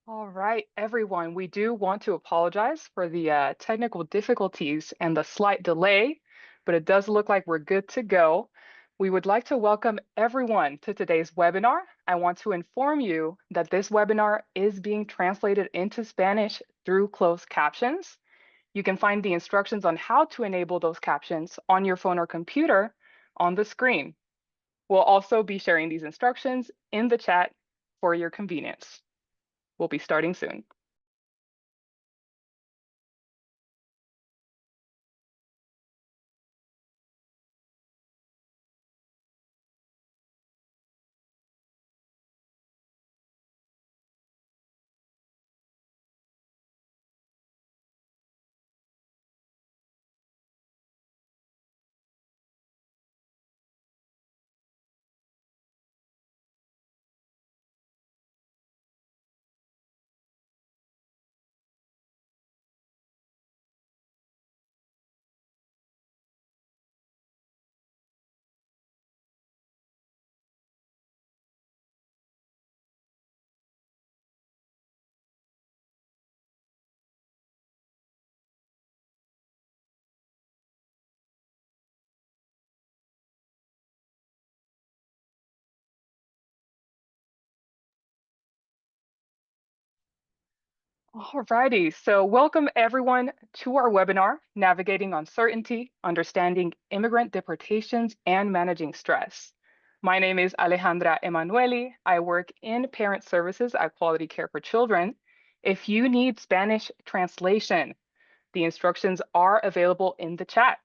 All right, everyone, we do want to apologize for the technical difficulties and the slight delay, but it does look like we're good to go. We would like to welcome everyone to today's webinar. I want to inform you that this webinar is being translated into Spanish through closed captions. You can find the instructions on how to enable those captions on your phone or computer on the screen. We'll also be sharing these instructions in the chat for your convenience. We'll be starting soon. Alrighty, so welcome everyone to our webinar, Navigating Uncertainty, Understanding Immigrant Deportations and Managing Stress. My name is Alejandra Emanueli. I work in Parent Services at Quality Care for Children. If you need Spanish translation, the instructions are available in the chat.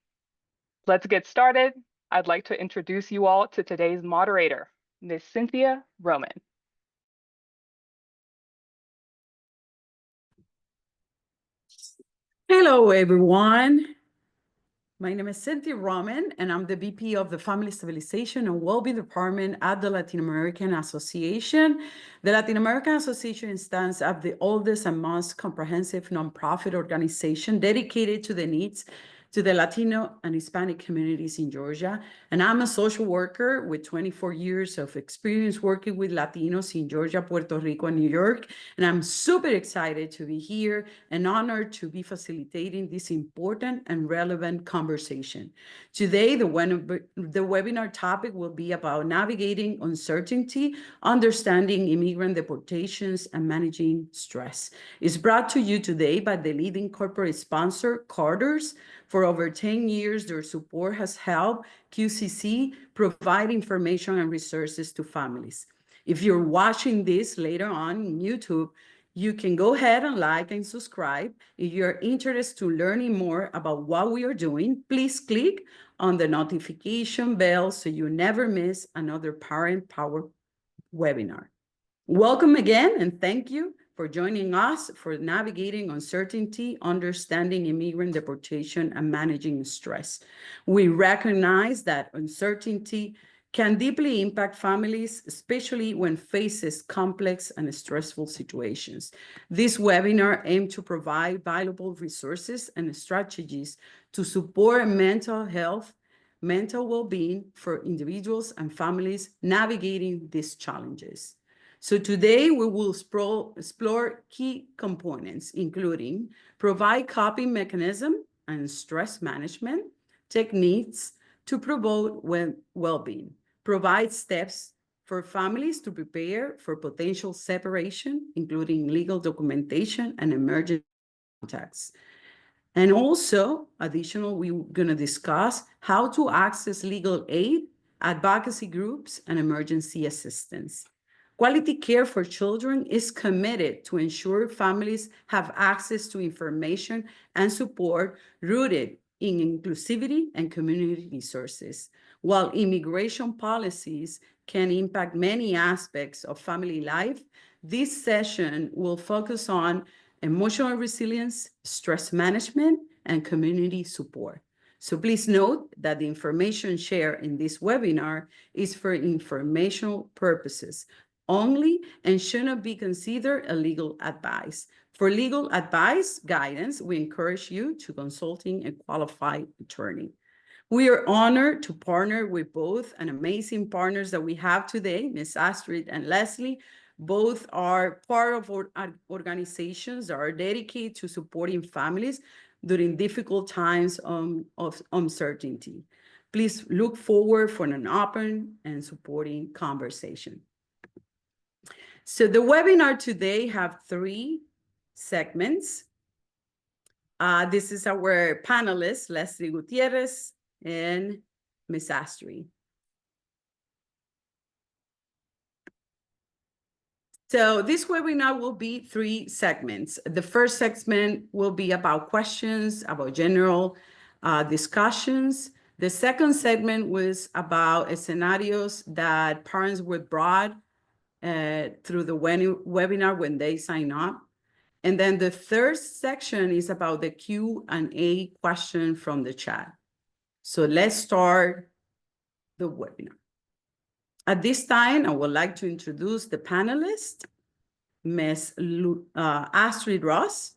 Let's get started. I'd like to introduce you all to today's moderator, Ms. Cynthia Roman. Hello, everyone. My name is Cynthia Roman, and I'm the VP of the Family Stabilization and Wellbeing Department at the Latin American Association. The Latin American Association stands as the oldest and most comprehensive nonprofit organization dedicated to the needs to the Latino and Hispanic communities in Georgia. And I'm a social worker with 24 years of experience working with Latinos in Georgia, Puerto Rico, and New York. And I'm super excited to be here and honored to be facilitating this important and relevant conversation. Today, the webinar topic will be about navigating uncertainty, understanding immigrant deportations, and managing stress. It's brought to you today by the leading corporate sponsor, Carter's. For over 10 years, their support has helped QCC provide information and resources to families. If you're watching this later on in YouTube, you can go ahead and like and subscribe. If you're interested to learning more about what we are doing, please click on the notification bell so you never miss another Parent Power webinar. Welcome again, and thank you for joining us for Navigating Uncertainty, Understanding Immigrant Deportation, and Managing Stress. We recognize that uncertainty can deeply impact families, especially when faces complex and stressful situations. This webinar aims to provide valuable resources and strategies to support mental health, mental well-being for individuals and families navigating these challenges. So today we will explore key components, including provide coping mechanism and stress management techniques to promote well-being, provide steps for families to prepare for potential separation, including legal documentation and emergency contacts. And also, additional, we're going to discuss how to access legal aid, advocacy groups, and emergency assistance. Quality Care for Children is committed to ensure families have access to information and support rooted in inclusivity and community resources. While immigration policies can impact many aspects of family life, this session will focus on emotional resilience, stress management, and community support. So please note that the information shared in this webinar is for informational purposes only and should not be considered a legal advice. For legal advice guidance, we encourage you to consulting a qualified attorney. We are honored to partner with both an amazing partners that we have today, Ms. Astrid and Leslie, Both are part of organizations that are dedicated to supporting families during difficult times of uncertainty. Please look forward for an open and supporting conversation. So the webinar today have 3 segments. This is our panelists, Leslie Gutierrez and Ms. Astri. So this webinar will be 3 segments. The first segment will be about questions, about general discussions. The second segment was about scenarios that parents were brought through the webinar when they sign up. And then the third section is about the Q&A question from the chat. So let's start the webinar. At this time, I would like to introduce the panelists, Ms. Astrid Ross.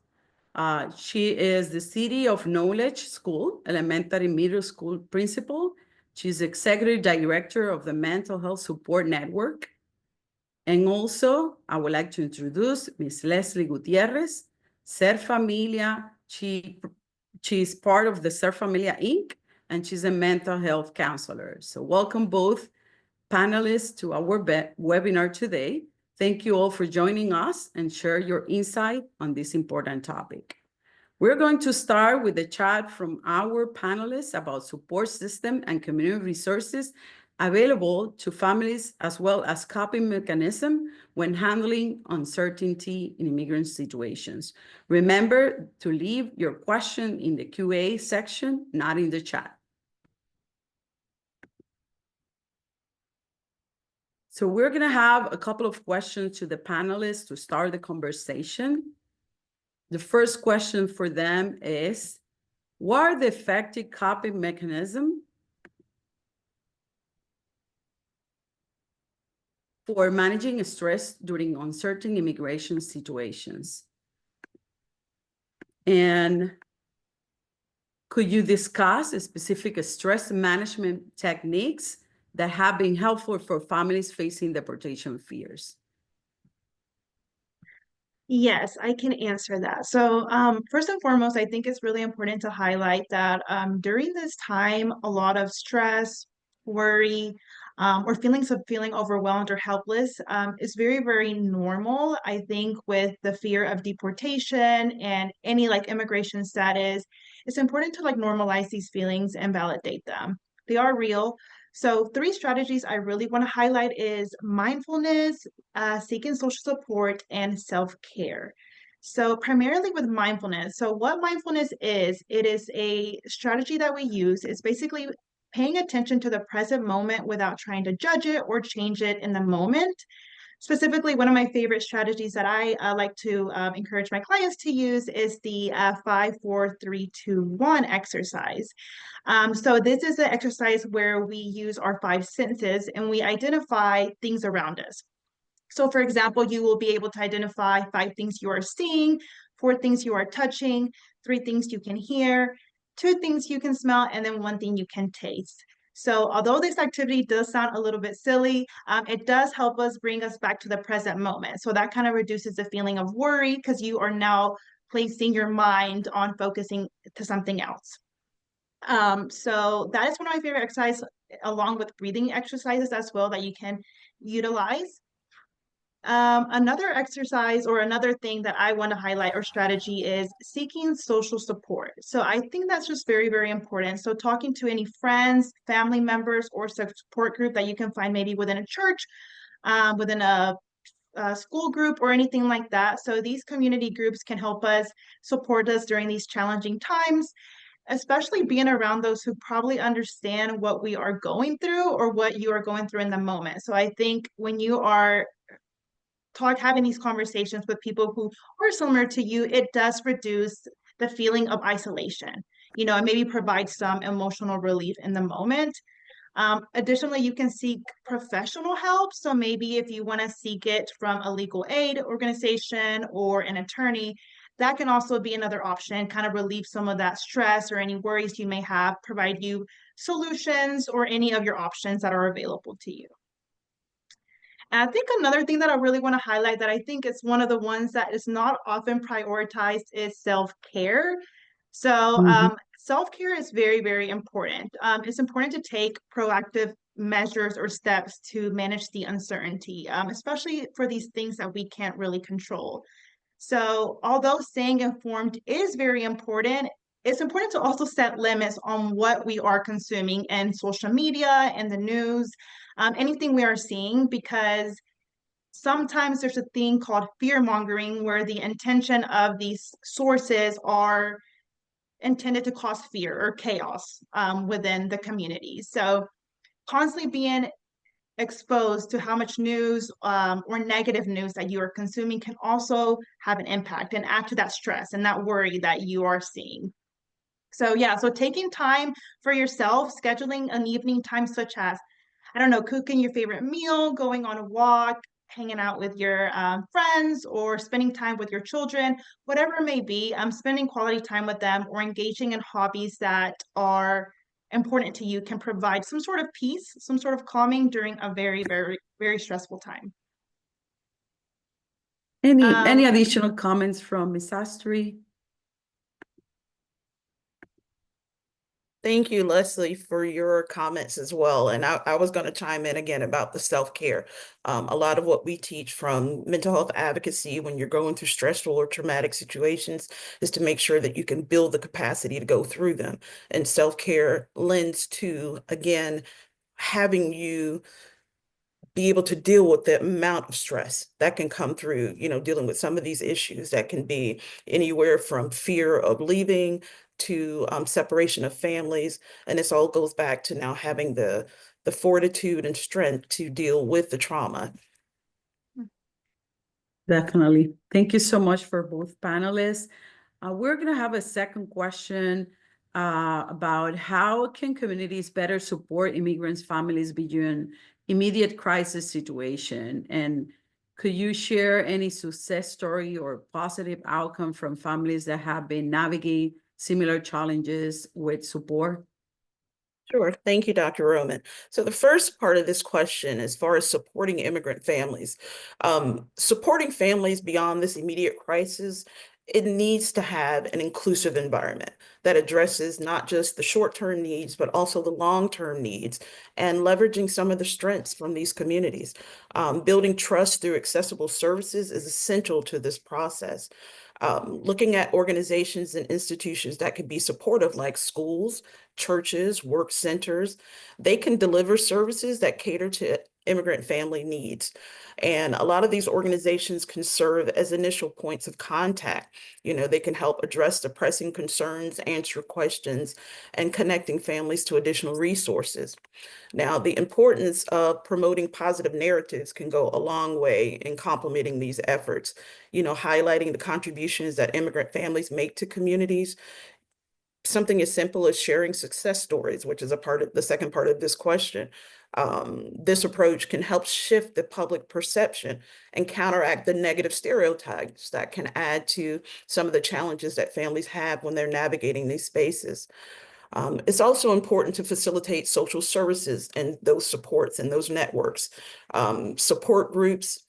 She is the City of Knowledge School, elementary middle school principal. She's executive director of the Mental Health Support Network. And also, I would like to introduce Ms. Leslie Gutierrez, Ser Familia. She's part of the Ser Familia Inc., and she's a mental health counselor. So welcome both panelists to our webinar today. Thank you all for joining us and share your insight on this important topic. We're going to start with a chat from our panelists about support system and community resources available to families, as well as coping mechanism when handling uncertainty in immigrant situations. Remember to leave your question in the QA section, not in the chat. So we're going to have a couple of questions to the panelists to start the conversation. The first question for them is, what are the effective coping mechanisms for managing stress during uncertain immigration situations? And could you discuss specific stress management techniques that have been helpful for families facing deportation fears? Yes, I can answer that. So first and foremost, I think it's really important to highlight that during this time, a lot of stress, worry, or feelings of feeling overwhelmed or helpless is very, very normal. I think with the fear of deportation and any like immigration status, it's important to like normalize these feelings and validate them. They are real. So 3 strategies I really want to highlight is mindfulness, seeking social support, and self-care. So primarily with mindfulness. So what mindfulness is, it is a strategy that we use. It's basically paying attention to the present moment without trying to judge it or change it in the moment. Specifically, one of my favorite strategies that I like to encourage my clients to use is the 5, 4, 3, 2, 1 exercise. So this is an exercise where we use our 5 senses and we identify things around us. So for example, you will be able to identify 5 things you are seeing, 4 things you are touching, 3 things you can hear, 2 things you can smell, and then 1 thing you can taste. So although this activity does sound a little bit silly, it does help us bring us back to the present moment. So that kind of reduces the feeling of worry because you are now placing your mind on focusing to something else. So that is one of my favorite exercises, along with breathing exercises as well that you can utilize. Another exercise or another thing that I want to highlight or strategy is seeking social support. So I think that's just very, very important. So talking to any friends, family members, or support group that you can find maybe within a church, within a school group or anything like that. So these community groups can help us support us during these challenging times, especially being around those who probably understand what we are going through or what you are going through in the moment. So I think when you are having these conversations with people who are similar to you, it does reduce the feeling of isolation, you know, and maybe provide some emotional relief in the moment. Additionally, you can seek professional help. So maybe if you want to seek it from a legal aid organization or an attorney, that can also be another option, kind of relieve some of that stress or any worries you may have, provide you solutions or any of your options that are available to you. And I think another thing that I really want to highlight that I think is one of the ones that is not often prioritized is self-care. So Mhm. self-care is very, very important. It's important to take proactive measures or steps to manage the uncertainty, especially for these things that we can't really control. So although staying informed is very important, it's important to also set limits on what we are consuming in social media and the news, anything we are seeing, because sometimes there's a thing called fear mongering where the intention of these sources are intended to cause fear or chaos within the community. So constantly being exposed to how much news or negative news that you are consuming can also have an impact and add to that stress and that worry that you are seeing. So yeah, so taking time for yourself, scheduling an evening time such as, I don't know, cooking your favorite meal, going on a walk, hanging out with your friends, or spending time with your children, whatever it may be, spending quality time with them or engaging in hobbies that are important to you can provide some sort of peace, some sort of calming during a very, very, very stressful time. Any Um, additional comments from Ms. Astri? Thank you, Leslie, for your comments as well. And I was going to chime in again about the self-care. A lot of what we teach from mental health advocacy when you're going through stressful or traumatic situations is to make sure that you can build the capacity to go through them. And self-care lends to, again, having you be able to deal with the amount of stress that can come through, dealing with some of these issues that can be anywhere from fear of leaving to separation of families. And this all goes back to now having the fortitude and strength to deal with the trauma. Definitely. Thank you so much for both panelists. We're going to have a second question about how can communities better support immigrants' families beyond immediate crisis situation? And could you share any success story or positive outcome from families that have been navigating similar challenges with support? Sure. Thank you, Dr. Roman. So the first part of this question, as far as supporting immigrant families, supporting families beyond this immediate crisis, it needs to have an inclusive environment that addresses not just the short-term needs, but also the long-term needs, and leveraging some of the strengths from these communities. Building trust through accessible services is essential to this process. Looking at organizations and institutions that can be supportive, like schools, churches, work centers, they can deliver services that cater to immigrant family needs. And a lot of these organizations can serve as initial points of contact. They can help address the pressing concerns, answer questions, and connecting families to additional resources. Now, the importance of promoting positive narratives can go a long way in complementing these efforts, highlighting the contributions that immigrant families make to communities. Something as simple as sharing success stories, which is a part of the second part of this question. This approach can help shift the public perception and counteract the negative stereotypes that can add to some of the challenges that families have when they're navigating these spaces. It's also important to facilitate social services and those supports and those networks. Support groups,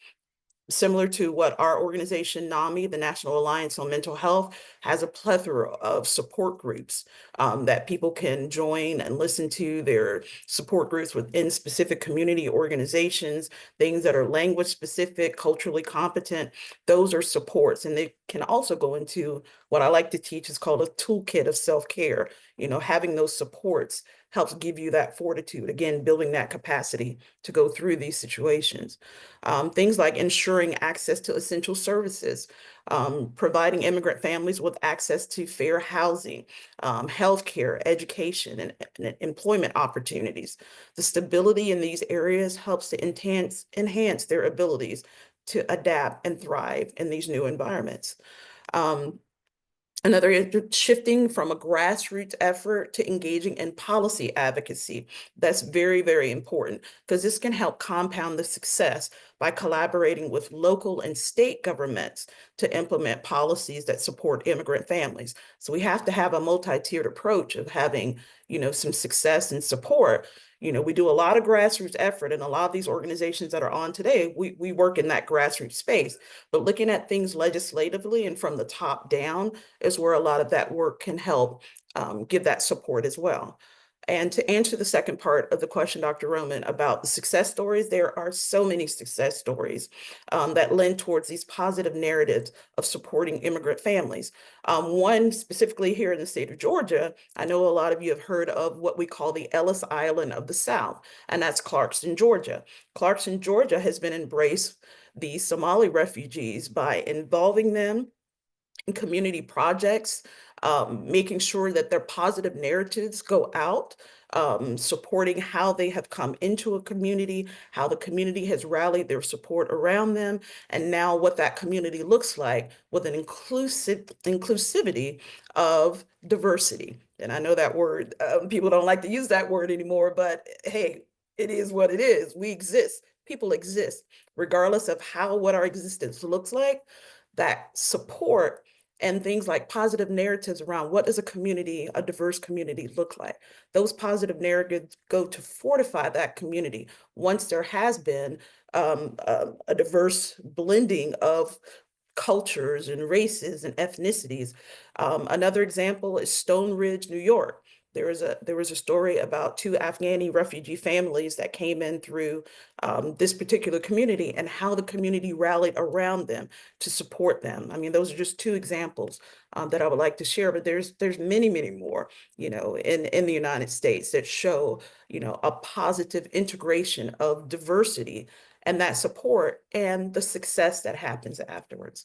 similar to what our organization, NAMI, the National Alliance on Mental Health, has a plethora of support groups that people can join and listen to. Their support groups within specific community organizations, things that are language specific, culturally competent. Those are supports, and they can also go into what I like to teach is called a toolkit of self-care. Having those supports helps give you that fortitude, again, building that capacity to go through these situations. Things like ensuring access to essential services, providing immigrant families with access to fair housing, healthcare, education, and employment opportunities. The stability in these areas helps to enhance their abilities to adapt and thrive in these new environments. Another shifting from a grassroots effort to engaging in policy advocacy. That's very, very important because this can help compound the success by collaborating with local and state governments to implement policies that support immigrant families. So we have to have a multi-tiered approach of having, some success and support. We do a lot of grassroots effort, and a lot of these organizations that are on today, we work in that grassroots space. But looking at things legislatively and from the top down is where a lot of that work can help give that support as well. And to answer the second part of the question, Dr. Roman, about the success stories, there are so many success stories that lend towards these positive narratives of supporting immigrant families. One specifically here in the state of Georgia, I know a lot of you have heard of what we call the Ellis Island of the South, and that's Clarkston, Georgia. Clarkston, Georgia has been embraced the Somali refugees by involving them in community projects, making sure that their positive narratives go out, supporting how they have come into a community, how the community has rallied their support around them, and now what that community looks like with an inclusivity of diversity. And I know that word, people don't like to use that word anymore, but hey, it is what it is. We exist. People exist, regardless of what our existence looks like. That support and things like positive narratives around what does a diverse community look like. Those positive narratives go to fortify that community once there has been a diverse blending of cultures and races and ethnicities. Another example is Stone Ridge, New York. There was a story about two Afghani refugee families that came in through this particular community and how the community rallied around them to support them. I mean, those are just two examples that I would like to share, but there's many, many more, in the United States that show, a positive integration of diversity and that support and the success that happens afterwards.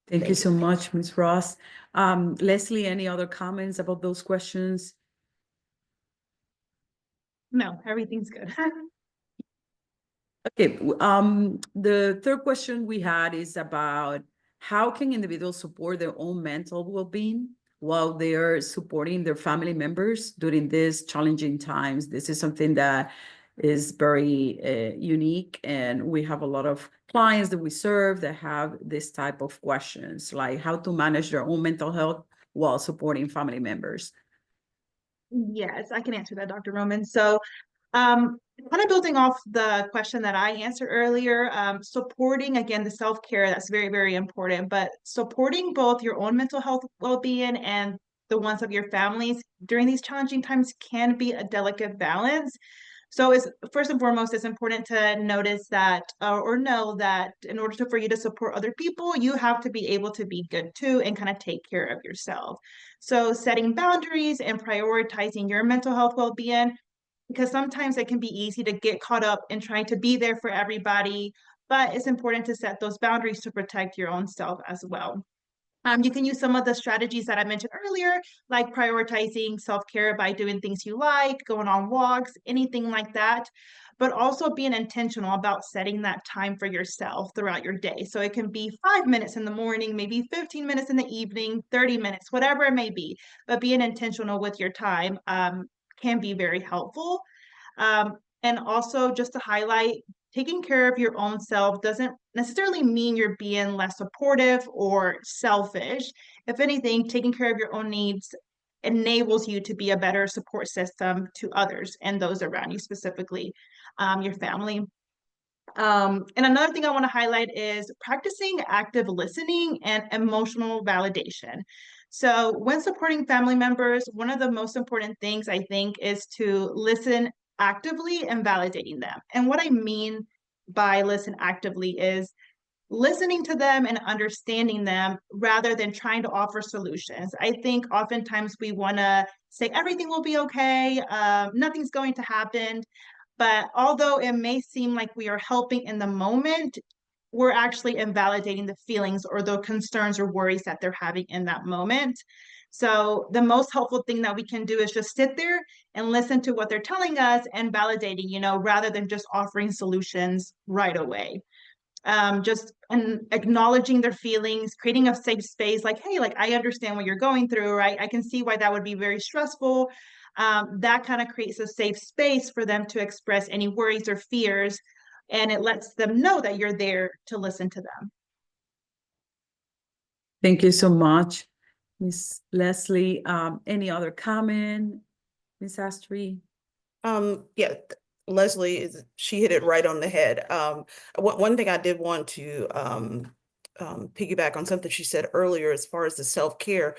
Thank you so much, Ms. Ross. Leslie, any other comments about those questions? No, everything's good. Okay, the third question we had is about how can individuals support their own mental well-being while they're supporting their family members during these challenging times. This is something that is very unique, and we have a lot of clients that we serve that have this type of questions, like how to manage their own mental health while supporting family members. Yes, I can answer that, Dr. Roman. So kind of building off the question that I answered earlier, supporting, again, the self-care, that's very, very important, but supporting both your own mental health well-being and the ones of your families during these challenging times can be a delicate balance. So it's first and foremost, it's important to notice that or know that in order for you to support other people, you have to be able to be good too and kind of take care of yourself. So setting boundaries and prioritizing your mental health well-being, because sometimes it can be easy to get caught up in trying to be there for everybody, but it's important to set those boundaries to protect your own self as well. You can use some of the strategies that I mentioned earlier, like prioritizing self-care by doing things you like, going on walks, anything like that, but also being intentional about setting that time for yourself throughout your day. So it can be 5 minutes in the morning, maybe 15 minutes in the evening, 30 minutes, whatever it may be, but being intentional with your time can be very helpful. And also just to highlight, taking care of your own self doesn't necessarily mean you're being less supportive or selfish. If anything, taking care of your own needs enables you to be a better support system to others and those around you, specifically your family. And another thing I want to highlight is practicing active listening and emotional validation. So when supporting family members, one of the most important things I think is to listen actively and validating them. And what I mean by listen actively is listening to them and understanding them rather than trying to offer solutions. I think oftentimes we want to say everything will be okay, nothing's going to happen. But although it may seem like we are helping in the moment, we're actually invalidating the feelings or the concerns or worries that they're having in that moment. So the most helpful thing that we can do is just sit there and listen to what they're telling us and validating, rather than just offering solutions right away. Just acknowledging their feelings, creating a safe space, like, hey, like, I understand what you're going through, right? I can see why that would be very stressful. That kind of creates a safe space for them to express any worries or fears, and it lets them know that you're there to listen to them. Thank you so much, Ms. Leslie. Any other comment, Ms. Astri? Yeah, Leslie she hit it right on the head. One thing I did want to piggyback on something she said earlier as far as the self-care.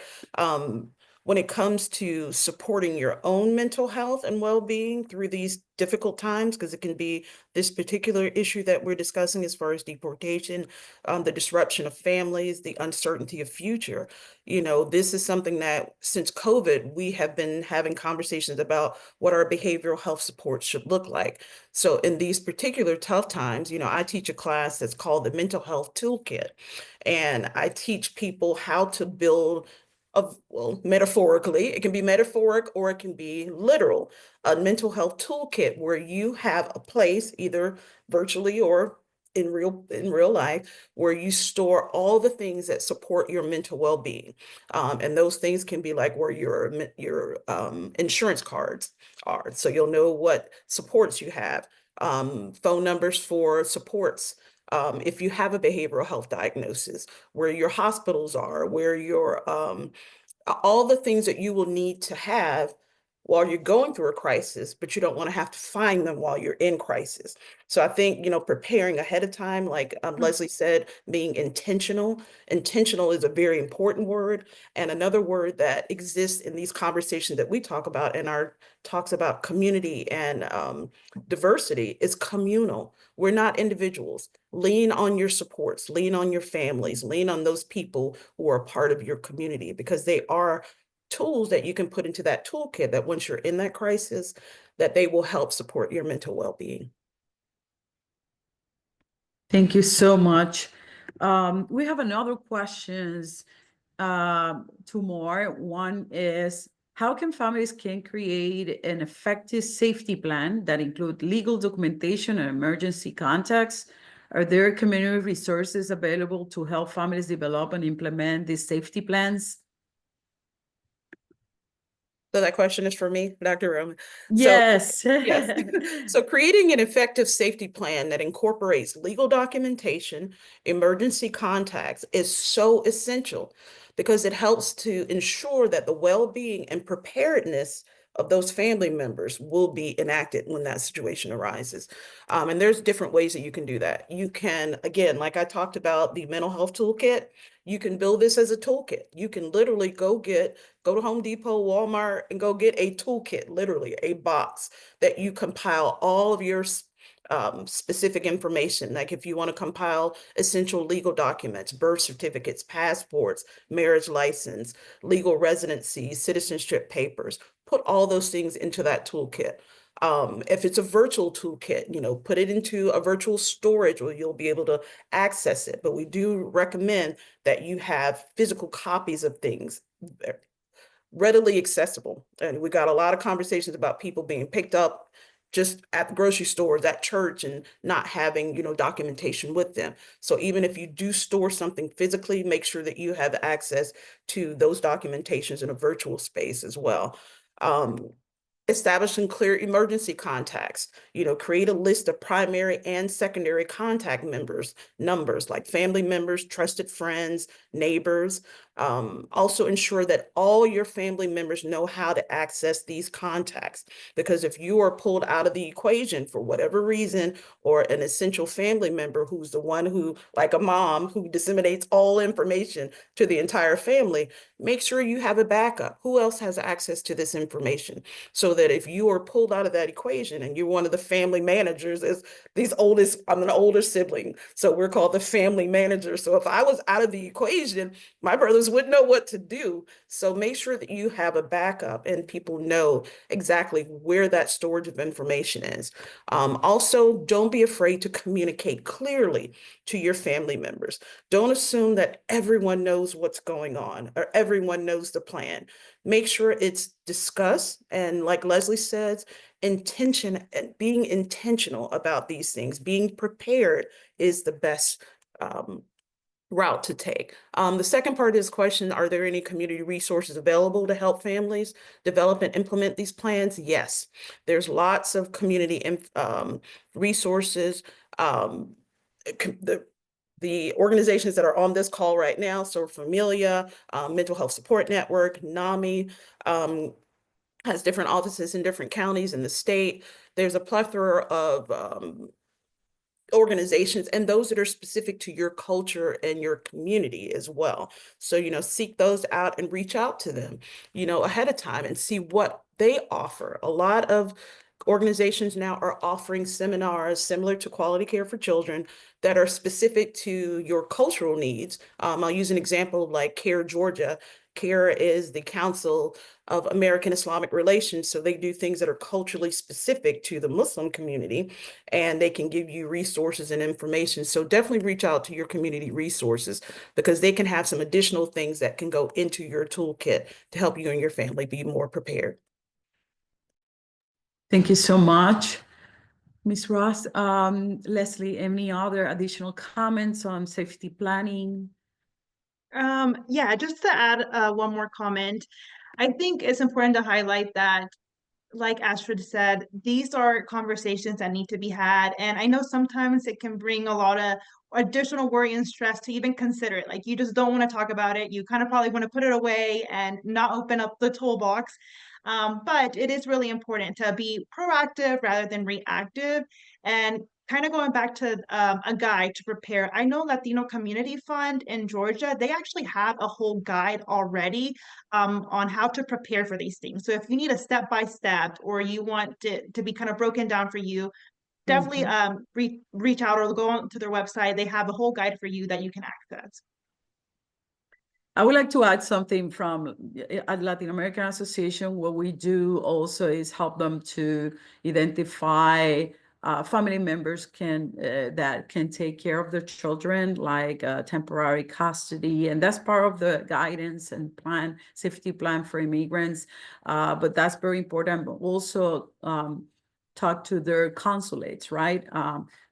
When it comes to supporting your own mental health and well-being through these difficult times, because it can be this particular issue that we're discussing as far as deportation, the disruption of families, the uncertainty of future. You know, this is something that since COVID, we have been having conversations about what our behavioral health support should look like. So in these particular tough times, you know, I teach a class that's called the Mental Health Toolkit, and I teach people how to build well, metaphorically, it can be metaphoric or it can be literal, a mental health toolkit where you have a place, either virtually or in real life, where you store all the things that support your mental well-being. And those things can be like where your insurance cards are. So you'll know what supports you have, phone numbers for supports. If you have a behavioral health diagnosis, where your hospitals are, where your all the things that you will need to have while you're going through a crisis, but you don't want to have to find them while you're in crisis. So I think, you know, preparing ahead of time, like Leslie said, being intentional. Intentional is a very important word. And another word that exists in these conversations that we talk about in our talks about community and diversity is communal. We're not individuals. Lean on your supports, lean on your families, lean on those people who are part of your community, because they are tools that you can put into that toolkit that once you're in that crisis, that they will help support your mental well-being. Thank you so much. We have another questions, two more. One is, how can families can create an effective safety plan that include legal documentation and emergency contacts? Are there community resources available to help families develop and implement these safety plans? So that question is for me, Dr. Roman. Yes. Yes. So creating an effective safety plan that incorporates legal documentation, emergency contacts is so essential because it helps to ensure that the well-being and preparedness of those family members will be enacted when that situation arises. And there's different ways that you can do that. You can, again, like I talked about the mental health toolkit, you can build this as a toolkit. You can literally go to Home Depot, Walmart, and go get a toolkit, literally a box that you compile all of your specific information. Like if you want to compile essential legal documents, birth certificates, passports, marriage license, legal residency, citizenship papers, put all those things into that toolkit. If it's a virtual toolkit, you know, put it into a virtual storage where you'll be able to access it. But we do recommend that you have physical copies of things readily accessible. And we got a lot of conversations about people being picked up just at the grocery stores, at church, and not having, you know, documentation with them. So even if you do store something physically, make sure that you have access to those documentations in a virtual space as well. Establishing clear emergency contacts, you know, create a list of primary and secondary contact numbers like family members, trusted friends, neighbors. Also ensure that all your family members know how to access these contacts, because if you are pulled out of the equation for whatever reason, or an essential family member who's the one who, like a mom who disseminates all information to the entire family, make sure you have a backup. Who else has access to this information? So that if you are pulled out of that equation and you're one of the family managers, I'm an older sibling, so we're called the family manager. So if I was out of the equation, my brothers wouldn't know what to do. So make sure that you have a backup and people know exactly where that storage of information is. Also, don't be afraid to communicate clearly to your family members. Don't assume that everyone knows what's going on or everyone knows the plan. Make sure it's discussed, and like Leslie says, being intentional about these things, being prepared is the best route to take. The second part of this question, are there any community resources available to help families develop and implement these plans? Yes, there's lots of community resources. The organizations that are on this call right now, so Familia, Mental Health Support Network, NAMI, has different offices in different counties in the state. There's a plethora of organizations, and those that are specific to your culture and your community as well. So, seek those out and reach out to them, ahead of time and see what they offer. A lot of organizations now are offering seminars similar to Quality Care for Children that are specific to your cultural needs. I'll use an example like CARE Georgia. CARE is the Council of American Islamic Relations. So they do things that are culturally specific to the Muslim community, and they can give you resources and information. So definitely reach out to your community resources, because they can have some additional things that can go into your toolkit to help you and your family be more prepared. Thank you so much, Ms. Ross. Leslie, any other additional comments on safety planning? Yeah, just to add one more comment, I think it's important to highlight that, like Astrid said, these are conversations that need to be had. And I know sometimes it can bring a lot of additional worry and stress to even consider it. Like, you just don't want to talk about it. You kind of probably want to put it away and not open up the toolbox. But it is really important to be proactive rather than reactive. And kind of going back to a guide to prepare, I know Latino Community Fund in Georgia, they actually have a whole guide already on how to prepare for these things. So if you need a step-by-step, or you want it to be kind of broken down for you, definitely reach out or go on to their website. They have a whole guide for you that you can access. I would like to add something from at Latin American Association. What we do also is help them to identify family members that can take care of their children, like temporary custody, and that's part of the guidance and safety plan for immigrants. But that's very important. But also talk to their consulates, right?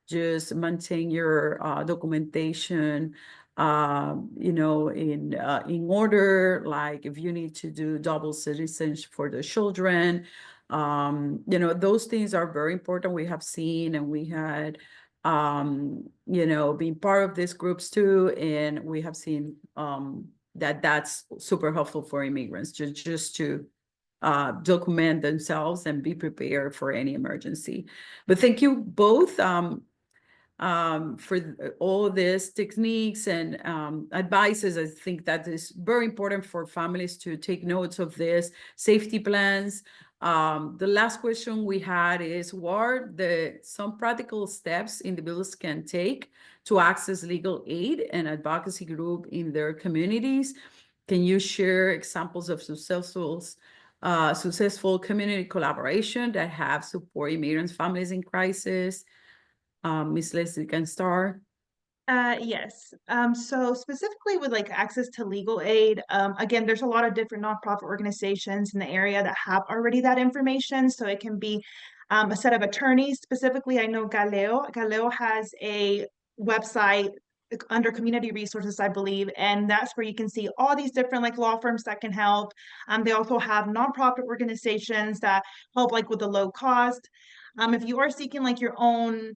Just maintain your documentation in order, like if you need to do double citizenship for the children, those things are very important. We have seen, and we had, being part of these groups too, and we have seen that's super helpful for immigrants just to document themselves and be prepared for any emergency. But thank you both for all these techniques and advices. I think that is very important for families to take notes of this safety plans. The last question we had is, what are some practical steps individuals can take to access legal aid and advocacy group in their communities? Can you share examples of successful community collaboration that have supported immigrant families in crisis? Ms. Leslie can start. Yes. So specifically with like access to legal aid, again, there's a lot of different nonprofit organizations in the area that have already that information. So it can be a set of attorneys. Specifically, I know Galeo has a website under community resources, I believe, and that's where you can see all these different like law firms that can help. They also have nonprofit organizations that help like with the low cost. If you are seeking like your own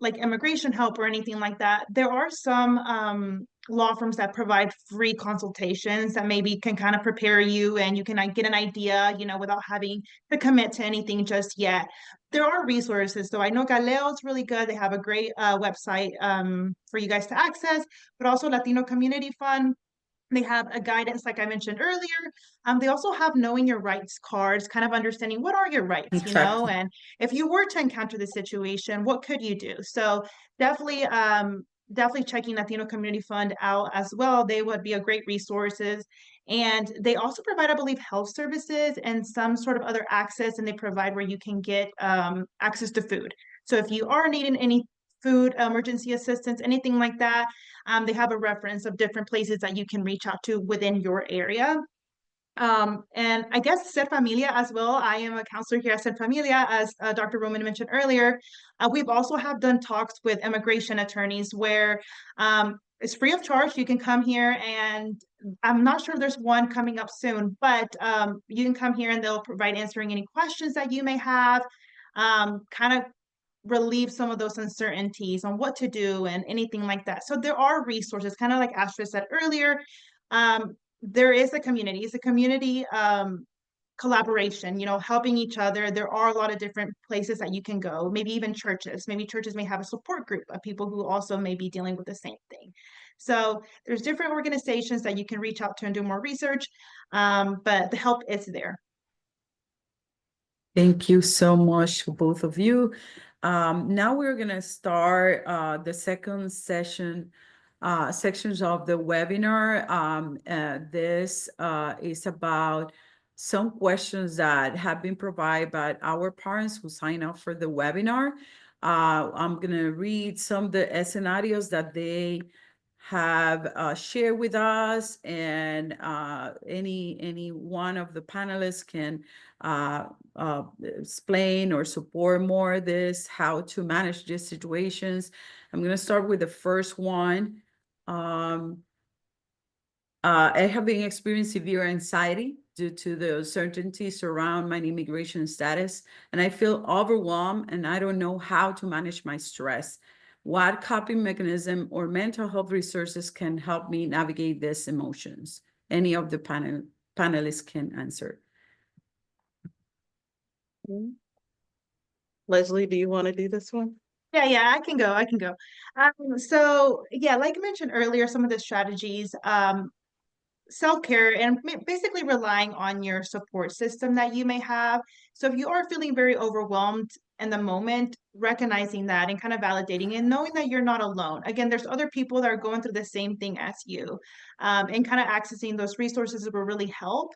like immigration help or anything like that, there are some law firms that provide free consultations that maybe can kind of prepare you, and you can get an idea, without having to commit to anything just yet. There are resources. So I know Galeo is really good. They have a great website for you guys to access, but also Latino Community Fund. They have a guidance, like I mentioned earlier. They also have knowing your rights cards, kind of understanding what are your rights, Exactly. and if you were to encounter the situation, what could you do? So definitely checking Latino Community Fund out as well. They would be a great resources. And they also provide, I believe, health services and some sort of other access, and they provide where you can get access to food. So if you are needing any food emergency assistance, anything like that, they have a reference of different places that you can reach out to within your area. And I guess Ser Familia as well. I am a counselor here at Ser Familia, as Dr. Roman mentioned earlier. We've also have done talks with immigration attorneys where it's free of charge. You can come here, and I'm not sure if there's one coming up soon, but you can come here and they'll provide answering any questions that you may have, kind of relieve some of those uncertainties on what to do and anything like that. So there are resources, kind of like Astrid said earlier. There is a community. It's a community collaboration, helping each other. There are a lot of different places that you can go, maybe even churches. Maybe churches may have a support group of people who also may be dealing with the same thing. So there's different organizations that you can reach out to and do more research, but the help is there. Thank you so much to both of you. Now we're going to start the second session, sections of the webinar. This is about some questions that have been provided by our parents who sign up for the webinar. I'm going to read some of the scenarios that they have shared with us, and any one of the panelists can explain or support more this, how to manage these situations. I'm going to start with the first one. I have been experiencing severe anxiety due to the uncertainties around my immigration status, and I feel overwhelmed and I don't know how to manage my stress. What coping mechanism or mental health resources can help me navigate these emotions? Any of the panelists can answer. Leslie, do you want to do this one? Yeah, I can go. So yeah, like I mentioned earlier, some of the strategies, self-care and basically relying on your support system that you may have. So if you are feeling very overwhelmed in the moment, recognizing that and kind of validating and knowing that you're not alone. Again, there's other people that are going through the same thing as you, and kind of accessing those resources will really help.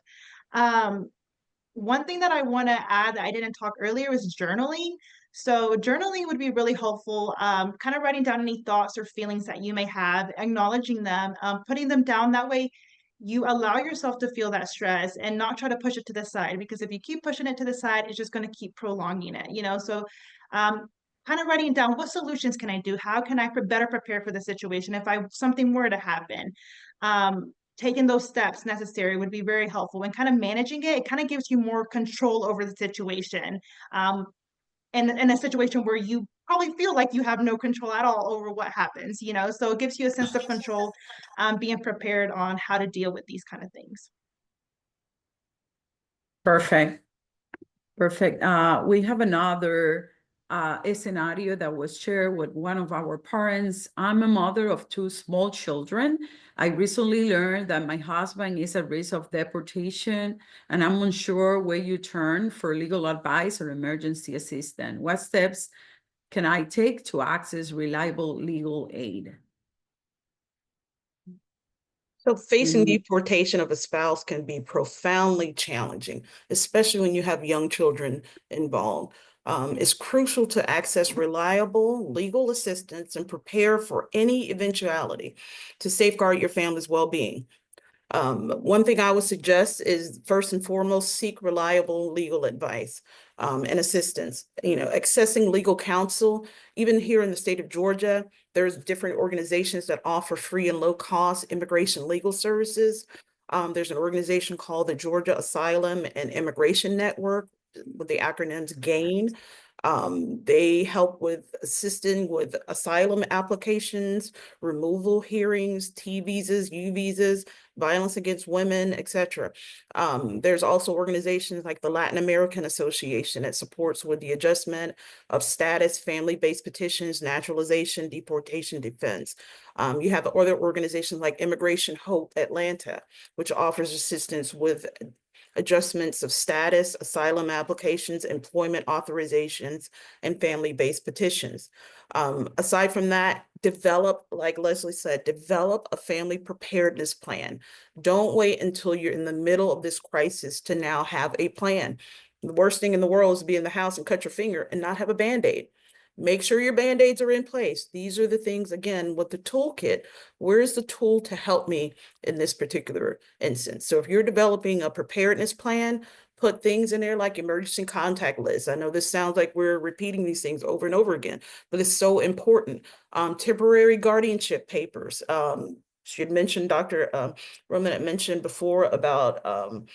One thing that I want to add that I didn't talk earlier was journaling. So journaling would be really helpful, kind of writing down any thoughts or feelings that you may have, acknowledging them, putting them down. That way you allow yourself to feel that stress and not try to push it to the side, because if you keep pushing it to the side, it's just going to keep prolonging it, So kind of writing down, what solutions can I do? How can I better prepare for the situation if something were to happen? Taking those steps necessary would be very helpful, and kind of managing it. It kind of gives you more control over the situation. And in a situation where you probably feel like you have no control at all over what happens, so it gives you a sense of control, being prepared on how to deal with these kind of things. Perfect. We have another scenario that was shared with one of our parents. I'm a mother of 2 small children. I recently learned that my husband is at risk of deportation, and I'm unsure where you turn for legal advice or emergency assistance. What steps can I take to access reliable legal aid? So facing deportation of a spouse can be profoundly challenging, especially when you have young children involved. It's crucial to access reliable legal assistance and prepare for any eventuality to safeguard your family's well-being. One thing I would suggest is, first and foremost, seek reliable legal advice and assistance. Accessing legal counsel, even here in the state of Georgia, there's different organizations that offer free and low-cost immigration legal services. There's an organization called the Georgia Asylum and Immigration Network, with the acronyms GAIN. They help with assisting with asylum applications, removal hearings, T visas, U visas, violence against women, etc. There's also organizations like the Latin American Association that supports with the adjustment of status, family-based petitions, naturalization, deportation defense. You have other organizations like Immigration Hope Atlanta, which offers assistance with adjustments of status, asylum applications, employment authorizations, and family-based petitions. Aside from that, like Leslie said, develop a family preparedness plan. Don't wait until you're in the middle of this crisis to now have a plan. The worst thing in the world is to be in the house and cut your finger and not have a Band-Aid. Make sure your Band-Aids are in place. These are the things, again, with the toolkit. Where's the tool to help me in this particular instance? So if you're developing a preparedness plan, put things in there like emergency contact lists. I know this sounds like we're repeating these things over and over again, but it's so important. Temporary guardianship papers. She had mentioned, Dr. Roman had mentioned before about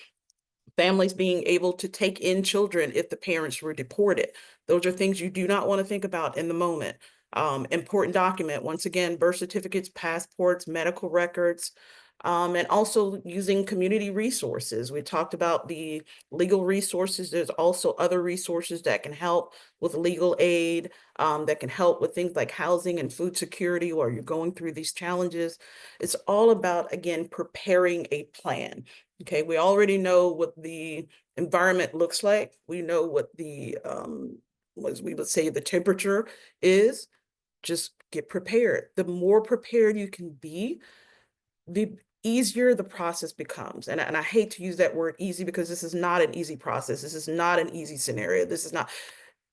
families being able to take in children if the parents were deported. Those are things you do not want to think about in the moment. Important document, once again, birth certificates, passports, medical records. And also using community resources. We talked about the legal resources. There's also other resources that can help with legal aid, that can help with things like housing and food security while you're going through these challenges. It's all about, again, preparing a plan. Okay, we already know what the environment looks like. We know what the, as we would say, the temperature is. Just get prepared. The more prepared you can be, the easier the process becomes. And I hate to use that word easy because this is not an easy process. This is not an easy scenario. This is not,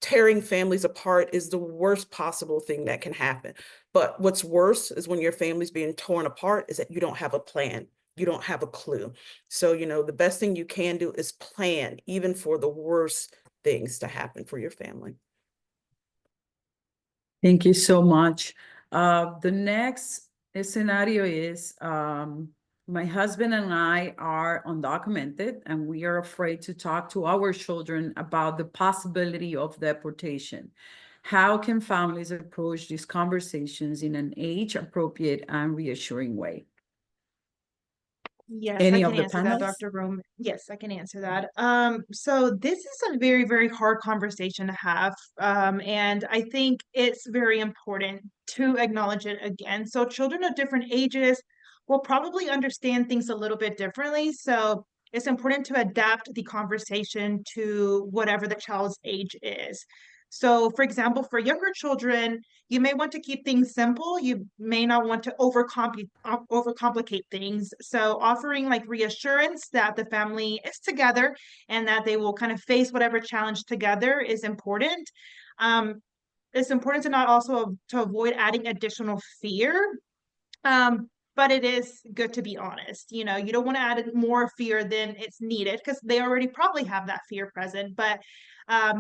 tearing families apart is the worst possible thing that can happen. But what's worse is when your family's being torn apart is that you don't have a plan. You don't have a clue. So, the best thing you can do is plan, even for the worst things to happen for your family. Thank you so much. The next scenario is my husband and I are undocumented, and we are afraid to talk to our children about the possibility of deportation. How can families approach these conversations in an age-appropriate and reassuring way? Yes, I Any can of the answer that, panelists? Dr. Roman. Yes, I can answer that. So this is a very, very hard conversation to have. And I think it's very important to acknowledge it again. So children of different ages will probably understand things a little bit differently. So it's important to adapt the conversation to whatever the child's age is. So, for example, for younger children, you may want to keep things simple. You may not want to overcomplicate things. So offering like reassurance that the family is together and that they will kind of face whatever challenge together is important. It's important to not also to avoid adding additional fear. But it is good to be honest. You don't want to add more fear than it's needed because they already probably have that fear present. But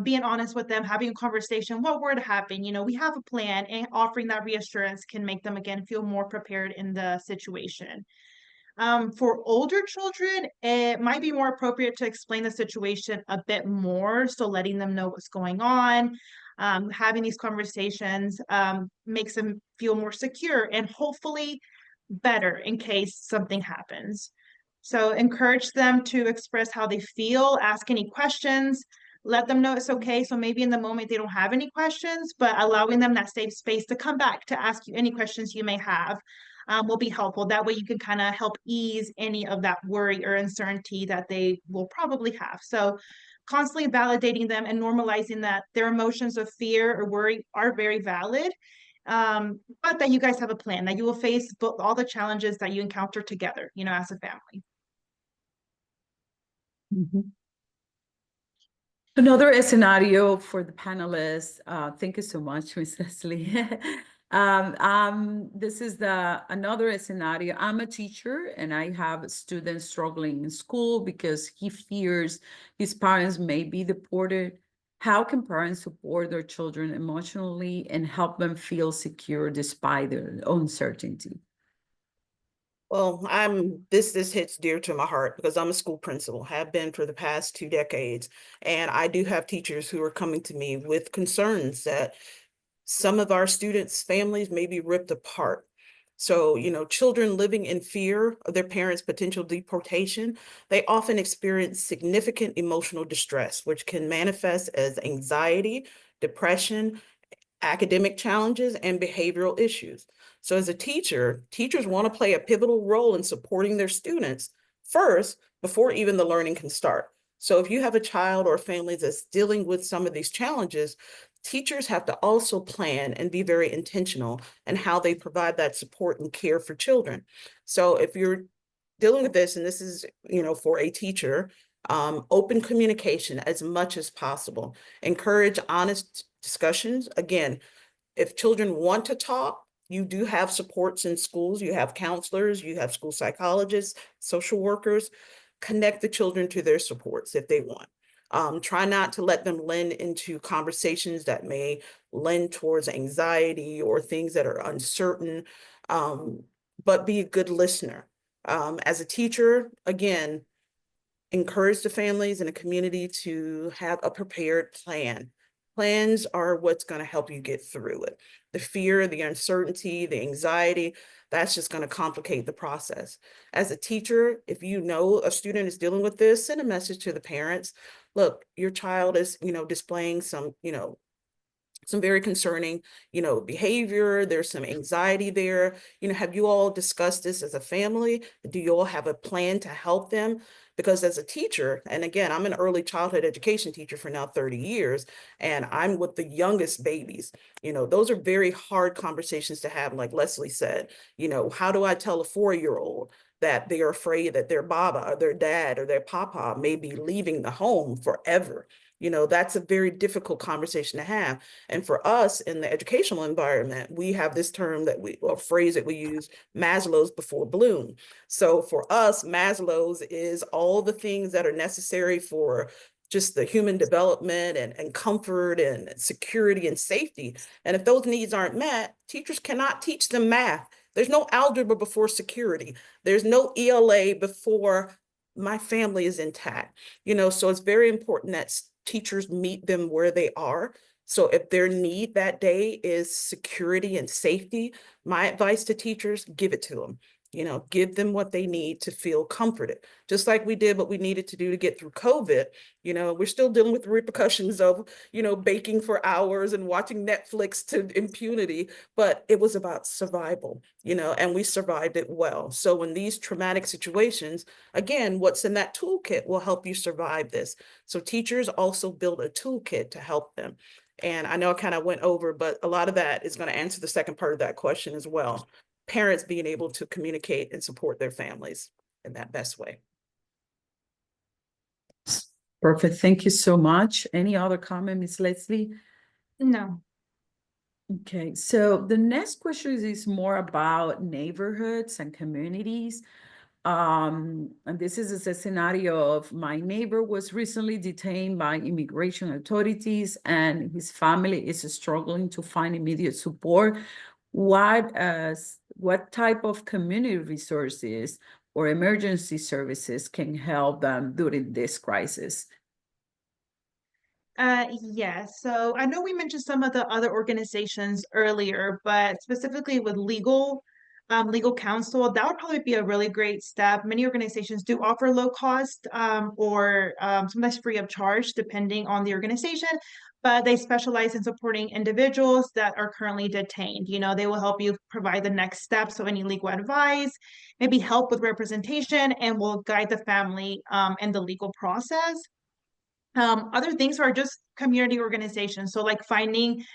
being honest with them, having a conversation, what were to happen? We have a plan, and offering that reassurance can make them again feel more prepared in the situation. For older children, it might be more appropriate to explain the situation a bit more. So letting them know what's going on, having these conversations makes them feel more secure and hopefully better in case something happens. So encourage them to express how they feel, ask any questions, let them know it's okay. So maybe in the moment they don't have any questions, but allowing them that safe space to come back to ask you any questions you may have will be helpful. That way you can kind of help ease any of that worry or uncertainty that they will probably have. So constantly validating them and normalizing that their emotions of fear or worry are very valid, but that you guys have a plan, that you will face all the challenges that you encounter together, as a family. Mhm. Another scenario for the panelists. Thank you so much, Ms. Leslie. This is another scenario. I'm a teacher and I have students struggling in school because he fears his parents may be deported. How can parents support their children emotionally and help them feel secure despite their uncertainty? Well, this hits dear to my heart because I'm a school principal, have been for the past 2 decades. And I do have teachers who are coming to me with concerns that some of our students' families may be ripped apart. So, children living in fear of their parents' potential deportation, they often experience significant emotional distress, which can manifest as anxiety, depression, academic challenges, and behavioral issues. So as a teacher, teachers want to play a pivotal role in supporting their students first before even the learning can start. So if you have a child or a family that's dealing with some of these challenges, teachers have to also plan and be very intentional in how they provide that support and care for children. So if you're dealing with this, and this is, for a teacher, open communication as much as possible. Encourage honest discussions. Again, if children want to talk, you do have supports in schools. You have counselors, you have school psychologists, social workers. Connect the children to their supports if they want. Try not to let them lend into conversations that may lend towards anxiety or things that are uncertain, but be a good listener. As a teacher, again, encourage the families and the community to have a prepared plan. Plans are what's going to help you get through it. The fear, the uncertainty, the anxiety, that's just going to complicate the process. As a teacher, if you know a student is dealing with this, send a message to the parents. Look, your child is, displaying some, some very concerning, behavior. There's some anxiety there. Have you all discussed this as a family? Do you all have a plan to help them? Because as a teacher, and again, I'm an early childhood education teacher for now 30 years, and I'm with the youngest babies. Those are very hard conversations to have. Like Leslie said, how do I tell a 4-year-old that they're afraid that their baba or their dad or their papa may be leaving the home forever? That's a very difficult conversation to have. And for us in the educational environment, we have this term or phrase that we use, Maslow's before Bloom. So for us, Maslow's is all the things that are necessary for just the human development and comfort and security and safety. And if those needs aren't met, teachers cannot teach them math. There's no algebra before security. There's no ELA before my family is intact. So it's very important that teachers meet them where they are. So if their need that day is security and safety, my advice to teachers, give it to them. Give them what they need to feel comforted. Just like we did what we needed to do to get through COVID, we're still dealing with the repercussions of, baking for hours and watching Netflix to impunity, but it was about survival, and we survived it well. So when these traumatic situations, again, what's in that toolkit will help you survive this. So teachers also build a toolkit to help them. And I know I kind of went over, but a lot of that is going to answer the second part of that question as well. Parents being able to communicate and support their families in that best way. Perfect. Thank you so much. Any other comment, Ms. Leslie? No. Okay, so the next question is more about neighborhoods and communities. And this is a scenario of my neighbor was recently detained by immigration authorities and his family is struggling to find immediate support. What type of community resources or emergency services can help them during this crisis? Yes. So I know we mentioned some of the other organizations earlier, but specifically with legal counsel, that would probably be a really great step. Many organizations do offer low cost, or sometimes free of charge, depending on the organization, but they specialize in supporting individuals that are currently detained. They will help you provide the next steps, so any legal advice, maybe help with representation, and will guide the family in the legal process. Other things are just community organizations. So like finding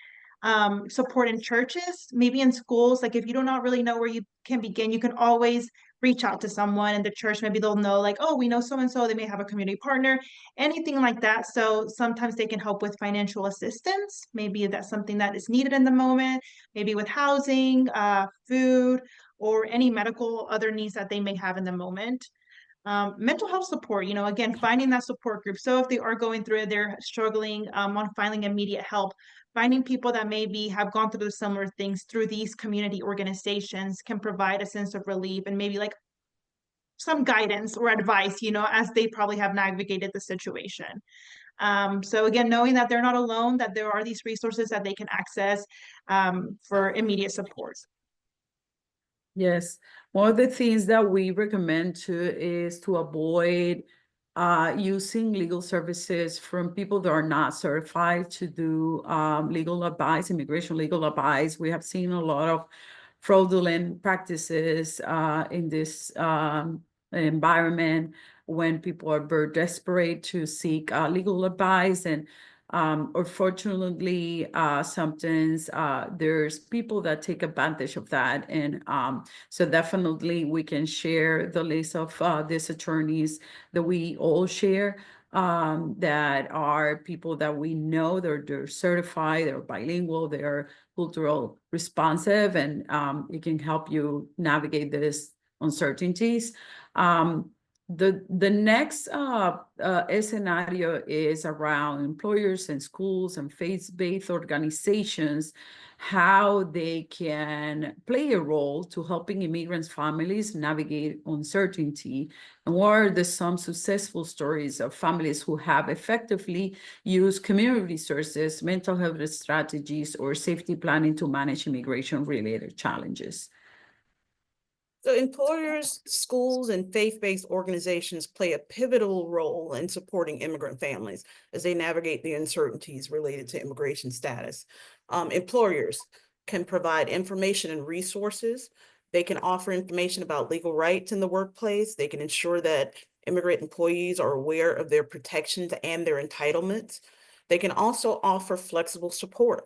support in churches, maybe in schools. Like if you do not really know where you can begin, you can always reach out to someone in the church. Maybe they'll know like, oh, we know so-and-so, they may have a community partner, anything like that. So sometimes they can help with financial assistance. Maybe that's something that is needed in the moment, maybe with housing, food, or any medical other needs that they may have in the moment. Mental health support, again, finding that support group. So if they are going through it, they're struggling on finding immediate help, finding people that maybe have gone through similar things through these community organizations can provide a sense of relief and maybe like some guidance or advice, as they probably have navigated the situation. So again, knowing that they're not alone, that there are these resources that they can access for immediate support. Yes, one of the things that we recommend too is to avoid using legal services from people that are not certified to do legal advice, immigration legal advice. We have seen a lot of fraudulent practices in this environment when people are very desperate to seek legal advice. And unfortunately, sometimes there's people that take advantage of that. And so definitely we can share the list of these attorneys that we all share, that are people that we know they're certified, they're bilingual, they're cultural responsive, and it can help you navigate these uncertainties. The next scenario is around employers and schools and faith-based organizations, how they can play a role to helping immigrants' families navigate uncertainty. And what are some successful stories of families who have effectively used community resources, mental health strategies, or safety planning to manage immigration-related challenges? So employers, schools, and faith-based organizations play a pivotal role in supporting immigrant families as they navigate the uncertainties related to immigration status. Employers can provide information and resources. They can offer information about legal rights in the workplace. They can ensure that immigrant employees are aware of their protections and their entitlements. They can also offer flexible support.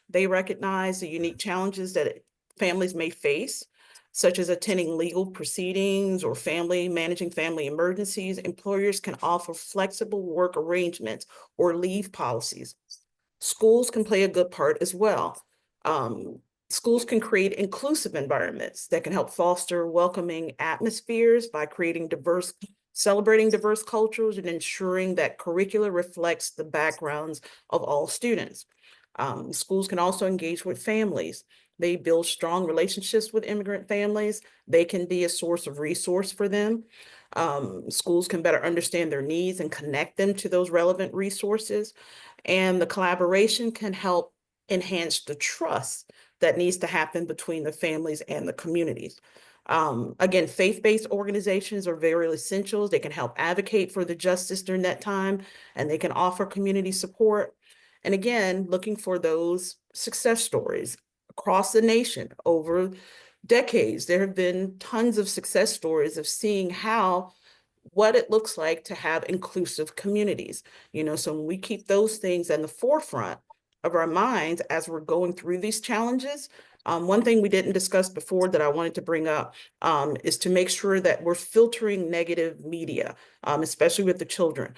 They recognize the unique challenges that families may face, such as attending legal proceedings or managing family emergencies. Employers can offer flexible work arrangements or leave policies. Schools can play a good part as well. Schools can create inclusive environments that can help foster welcoming atmospheres by celebrating diverse cultures and ensuring that curricula reflects the backgrounds of all students. Schools can also engage with families. They build strong relationships with immigrant families. They can be a source of resource for them. Schools can better understand their needs and connect them to those relevant resources. And the collaboration can help enhance the trust that needs to happen between the families and the communities. Again, faith-based organizations are very essential. They can help advocate for the justice during that time, and they can offer community support. And again, looking for those success stories across the nation over decades. There have been tons of success stories of seeing what it looks like to have inclusive communities. So when we keep those things in the forefront of our minds as we're going through these challenges, one thing we didn't discuss before that I wanted to bring up is to make sure that we're filtering negative media, especially with the children,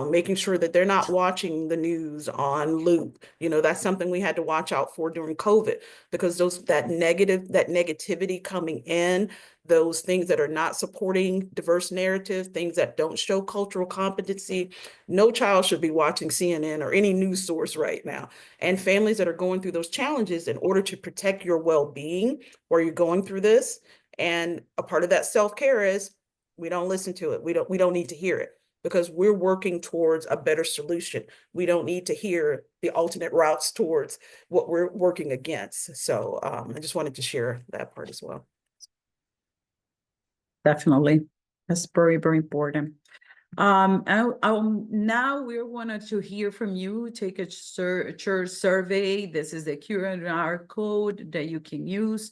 making sure that they're not watching the news on loop. That's something we had to watch out for during COVID, because that negativity coming in, those things that are not supporting diverse narrative, things that don't show cultural competency. No child should be watching CNN or any news source right now. And families that are going through those challenges, in order to protect your well-being while you're going through this, and a part of that self-care is we don't listen to it. We don't need to hear it, because we're working towards a better solution. We don't need to hear the alternate routes towards what we're working against. So I just wanted to share that part as well. Definitely. That's very, very important. Now we wanted to hear from you. Take a church survey. This is the QR code that you can use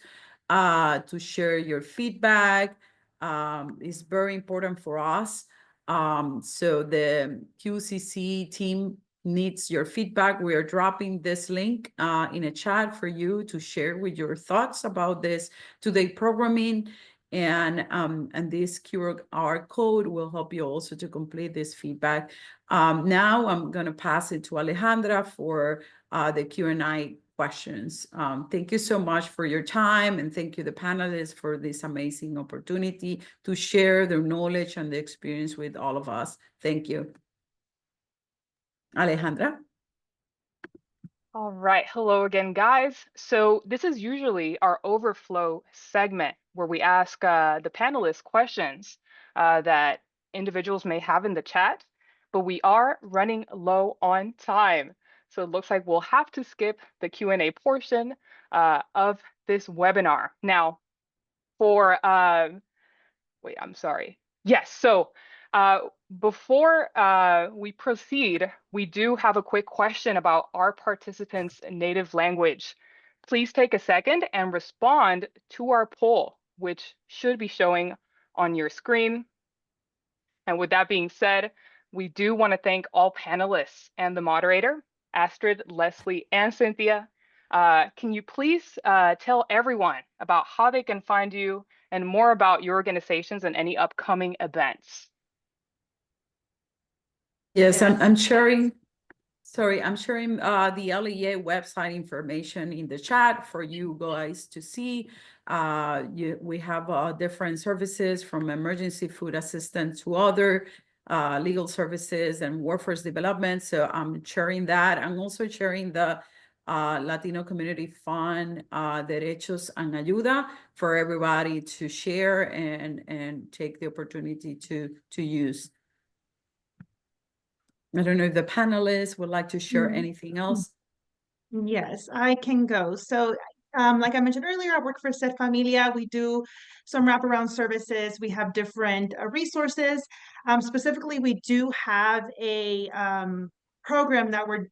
to share your feedback. It's very important for us. So the QCC team needs your feedback. We are dropping this link in a chat for you to share with your thoughts about this today programming. And this QR code will help you also to complete this feedback. Now I'm going to pass it to Alejandra for the Q&A questions. Thank you so much for your time, and thank you the panelists for this amazing opportunity to share their knowledge and the experience with all of us. Thank you. Alejandra? All right. Hello again, guys. So this is usually our overflow segment where we ask the panelists questions that individuals may have in the chat, but we are running low on time. So it looks like we'll have to skip the Q&A portion of this webinar. Now, wait, I'm sorry. Yes, so before we proceed, we do have a quick question about our participants' native language. Please take a second and respond to our poll, which should be showing on your screen. And with that being said, we do want to thank all panelists and the moderator, Astrid, Leslie, and Cynthia. Can you please tell everyone about how they can find you and more about your organizations and any upcoming events? Yes, I'm sharing Sorry, I'm sharing the LEA website information in the chat for you guys to see. We have different services from emergency food assistance to other legal services and workforce development. So I'm sharing that. I'm also sharing the Latino Community Fund, Derechos en Ayuda, for everybody to share and take the opportunity to use. I don't know if the panelists would like to share anything else. Yes, I can go. So, like I mentioned earlier, I work for Sed Familia. We do some wraparound services. We have different resources. Specifically, we do have a program that we're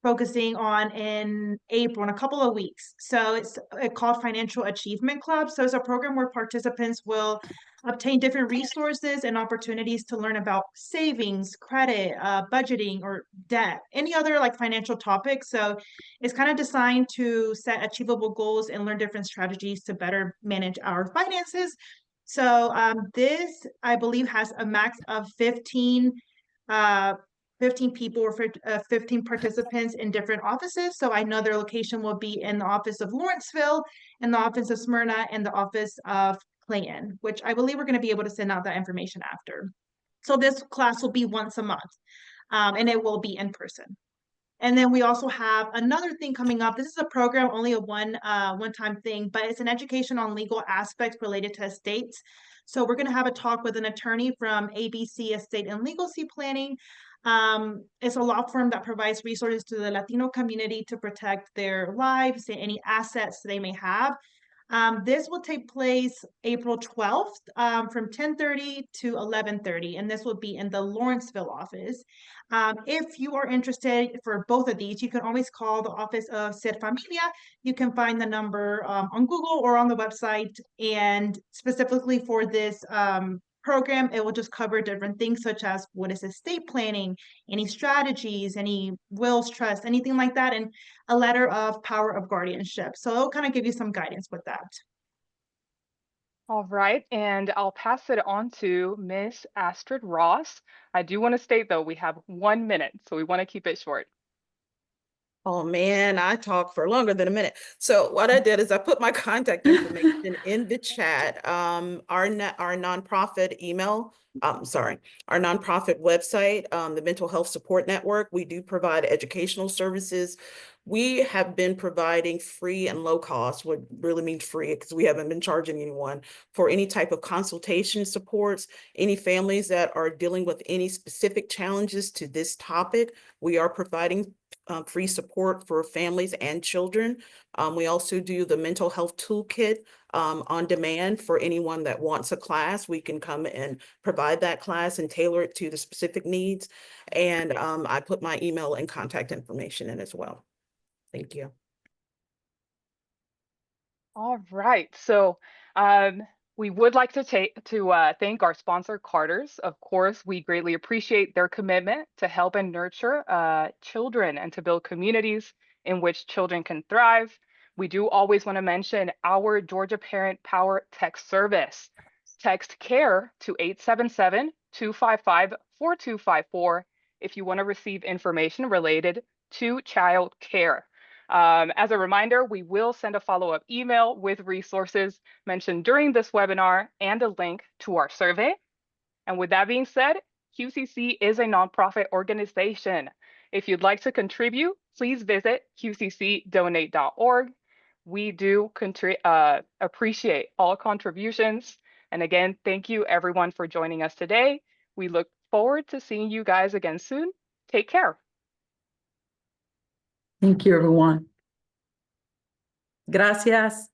focusing on in April, in a couple of weeks. So it's called Financial Achievement Club. So it's a program where participants will obtain different resources and opportunities to learn about savings, credit, budgeting, or debt, any other like financial topics. So it's kind of designed to set achievable goals and learn different strategies to better manage our finances. So this, I believe, has a max of 15 people or 15 participants in different offices. So I know their location will be in the office of Lawrenceville, in the office of Smyrna, and the office of Clayton, which I believe we're going to be able to send out that information after. So this class will be once a month, and it will be in person. And then we also have another thing coming up. This is a program, only a one-time thing, but it's an education on legal aspects related to estates. So we're going to have a talk with an attorney from ABC Estate and Legacy Planning. It's a law firm that provides resources to the Latino community to protect their lives and any assets they may have. This will take place April 12th from 10:30 to 11:30, and this will be in the Lawrenceville office. If you are interested for both of these, you can always call the office of Sed Familia. You can find the number on Google or on the website. And specifically for this program, it will just cover different things such as what is estate planning, any strategies, any wills, trust, anything like that, and a letter of power of guardianship. So it'll kind of give you some guidance with that. All right, and I'll pass it on to Miss Astrid Ross. I do want to state, though, we have 1 minute, so we want to keep it short. Oh man, I talk for longer than a minute. So what I did is I put my contact information in the chat. Our nonprofit email, our nonprofit website, the Mental Health Support Network, we do provide educational services. We have been providing free and low cost, what really means free because we haven't been charging anyone for any type of consultation supports, any families that are dealing with any specific challenges to this topic. We are providing free support for families and children. We also do the mental health toolkit on demand for anyone that wants a class. We can come and provide that class and tailor it to the specific needs. And I put my email and contact information in as well. Thank you. All right, so we would like to thank our sponsor, Carter's. Of course, we greatly appreciate their commitment to help and nurture children and to build communities in which children can thrive. We do always want to mention our Georgia Parent Power Text Service. Text CARE to 877-255-4254 if you want to receive information related to child care. As a reminder, we will send a follow-up email with resources mentioned during this webinar and a link to our survey. And with that being said, QCC is a nonprofit organization. If you'd like to contribute, please visit qccdonate.org. We do appreciate all contributions. And again, thank you everyone for joining us today. We look forward to seeing you guys again soon. Take care. Thank you, everyone. Gracias.